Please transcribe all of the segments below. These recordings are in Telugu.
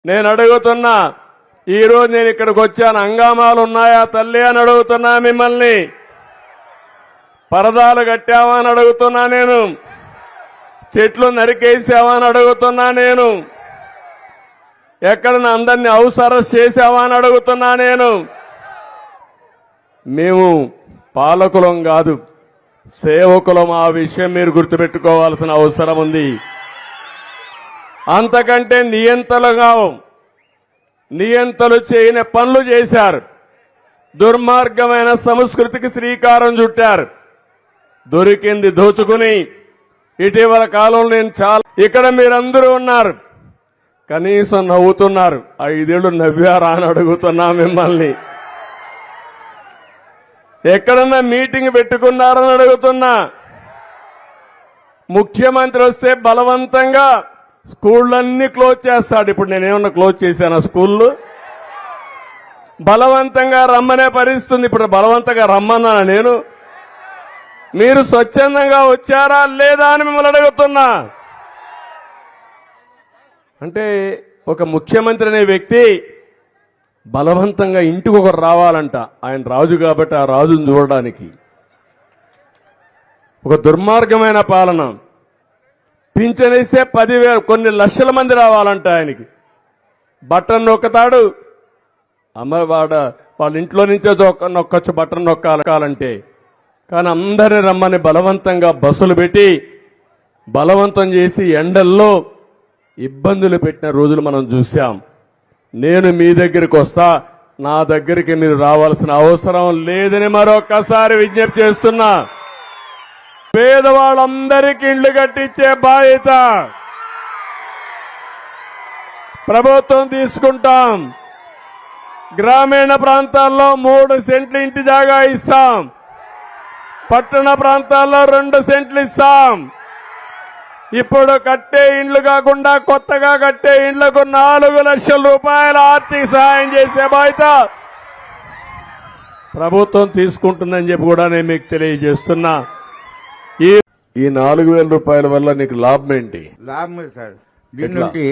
నేను అడుగుతున్నా, ఈరోజు నేను ఇక్కడికి వచ్చాను, హంగామాలు ఉన్నాయా తల్లి అని అడుగుతున్నా మిమ్మల్ని. పరదాలు కట్టావా అని అడుగుతున్నా నేను. చెట్లు నరికేసావా అని అడుగుతున్నా నేను. ఎక్కడ అందరినీ హౌస్ అరెస్ట్ చేసావా అని అడుగుతున్నా నేను. మేము పాలకులం కాదు, సేవకులం. ఆ విషయం మీరు గుర్తుపెట్టుకోవాల్సిన అవసరం ఉంది. అంతకంటే నియంతలు చేయని పనులు చేశారు. దుర్మార్గమైన సంస్కృతికి శ్రీకారం చుట్టారు. దొరికింది దోచుకుని ఇటీవల కాలంలో నేను ఇక్కడ మీరందరూ ఉన్నారు, కనీసం నవ్వుతున్నారు. 5 ఏళ్లు నవ్వారా అని అడుగుతున్నా మిమ్మల్ని. ఎక్కడన్నా మీటింగ్ పెట్టుకున్నారని అడుగుతున్నా. ముఖ్యమంత్రి వస్తే బలవంతంగా స్కూళ్ళన్నీ క్లోజ్ చేస్తాడు. ఇప్పుడు నేనేమన్నా క్లోజ్ చేశాను స్కూళ్ళు? బలవంతంగా రమ్మనే పరిస్థితుంది. ఇప్పుడు బలవంతంగా రమ్మన్నానా నేను? మీరు స్వచ్ఛందంగా వచ్చారా లేదా అని మిమ్మల్ని అడుగుతున్నా. అంటే ఒక ముఖ్యమంత్రి అనే వ్యక్తి బలవంతంగా ఇంటికి ఒకరు రావాలంట. ఆయన రాజు కాబట్టి ఆ రాజును చూడడానికి. ఒక దుర్మార్గమైన పాలన. పింఛనిస్తే 10,000 కొన్ని లక్షల మంది రావాలంట ఆయనకి. బటన్ నొక్కుతాడు. వాళ్ళ ఇంట్లో నుంచే నొక్కొచ్చు బటన్ నొక్కాలంటే. కానీ అందరిని రమ్మని బలవంతంగా బస్సులు పెట్టి బలవంతం చేసి ఎండల్లో ఇబ్బందులు పెట్టిన రోజులు మనం చూశాం. నేను మీ దగ్గరికి వస్తా, నా దగ్గరికి మీరు రావాల్సిన అవసరం లేదని మరొక్కసారి విజ్ఞప్తి చేస్తున్నా. పేదవాళ్ళందరికీ ఇళ్లు కట్టించే బాధ్యత ప్రభుత్వం తీసుకుంటాం. గ్రామీణ ప్రాంతాల్లో 3 సెంట్లు ఇంటి జాగా ఇస్తాం. పట్టణ ప్రాంతాల్లో 2 సెంట్లు ఇస్తాం. ఇప్పుడు కట్టే ఇండ్లు కాకుండా కొత్తగా కట్టే ఇండ్లకు 4 లక్షల రూపాయల ఆర్థిక సహాయం చేసే బాధ్యత ప్రభుత్వం తీసుకుంటుందని చెప్పి కూడా నేను మీకు తెలియజేస్తున్నా. ఈ 4,000 రూపాయల వల్ల నీకు లాభం ఏంటి? లాభం సార్, దీని నుండి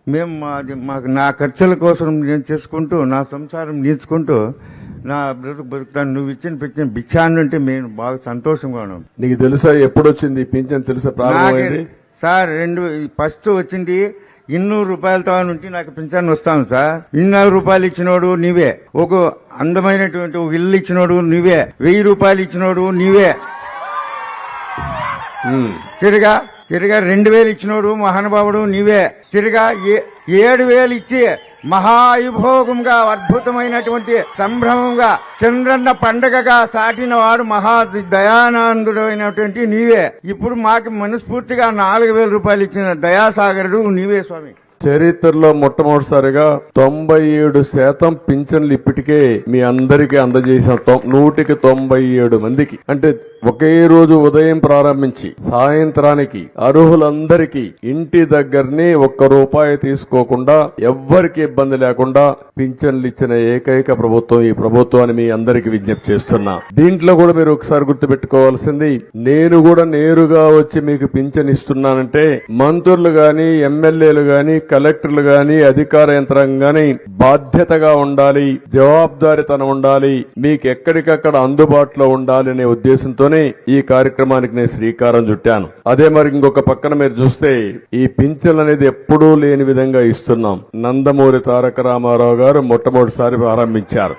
మేము మాకు నా ఖర్చుల కోసం నేను చేసుకుంటూ నా సంసారం నేర్చుకుంటూ నా బతుకుతాను. నువ్వు ఇచ్చిన భిక్షాన్ని అంటే మేము బాగా సంతోషంగా ఉన్నాం. నీకు తెలుసా ఎప్పుడు వచ్చింది పింఛన్? తెలుసా ప్రారంభమైంది సార్? ఫస్ట్ వచ్చింది 200 రూపాయలతో నుండి నాకు పింఛన్ వస్తాను సార్. 200 రూపాయలు ఇచ్చినోడు నీవే, ఒక అందమైనటువంటి ఒక ఇల్లు ఇచ్చినోడు నీవే, 1000 రూపాయలు ఇచ్చినోడు నీవే, తిరిగా 2,000 ఇచ్చినోడు మహానుభావుడు నీవే, తిరిగా 7,000 ఇచ్చి మహాయుభోగంగా అద్భుతమైనటువంటి సంభ్రమంగా చంద్రన్న పండగగా సాటిన వాడు మహా దయానందుడైనటువంటి నీవే. ఇప్పుడు మాకు మనస్ఫూర్తిగా 4,000 రూపాయలు ఇచ్చిన దయాసాగరుడు నీవే స్వామి. చరిత్రలో మొట్టమొదటిసారిగా 97% పింఛన్లు ఇప్పటికే మీ అందరికీ అందజేసిన 197 మందికి. అంటే ఒకే రోజు ఉదయం ప్రారంభించి సాయంత్రానికి అర్హులందరికీ ఇంటి దగ్గరనే ₹1 తీసుకోకుండా ఎవ్వరికి ఇబ్బంది లేకుండా పింఛన్లు ఇచ్చిన ఏకైక ప్రభుత్వం ఈ ప్రభుత్వాన్ని మీ అందరికీ విజ్ఞప్తి చేస్తున్నా. దీంట్లో కూడా మీరు ఒకసారి గుర్తుపెట్టుకోవాల్సింది, నేను కూడా నేరుగా వచ్చి మీకు పింఛన్ ఇస్తున్నానంటే మంత్రులు గాని, ఎమ్మెల్యేలు గాని, కలెక్టర్లు గాని, అధికార యంత్రాంగం గాని బాధ్యతగా ఉండాలి, జవాబుదారీతనం ఉండాలి, మీకు ఎక్కడికక్కడ అందుబాటులో ఉండాలి అనే ఉద్దేశంతోనే ఈ కార్యక్రమానికి నేను శ్రీకారం చుట్టాను. అదే మరి ఇంకొక పక్కన మీరు చూస్తే ఈ పింఛన్ అనేది ఎప్పుడూ లేని విధంగా ఇస్తున్నాం. నందమూరి తారక రామారావు గారు మొట్టమొదటిసారి ప్రారంభించారు.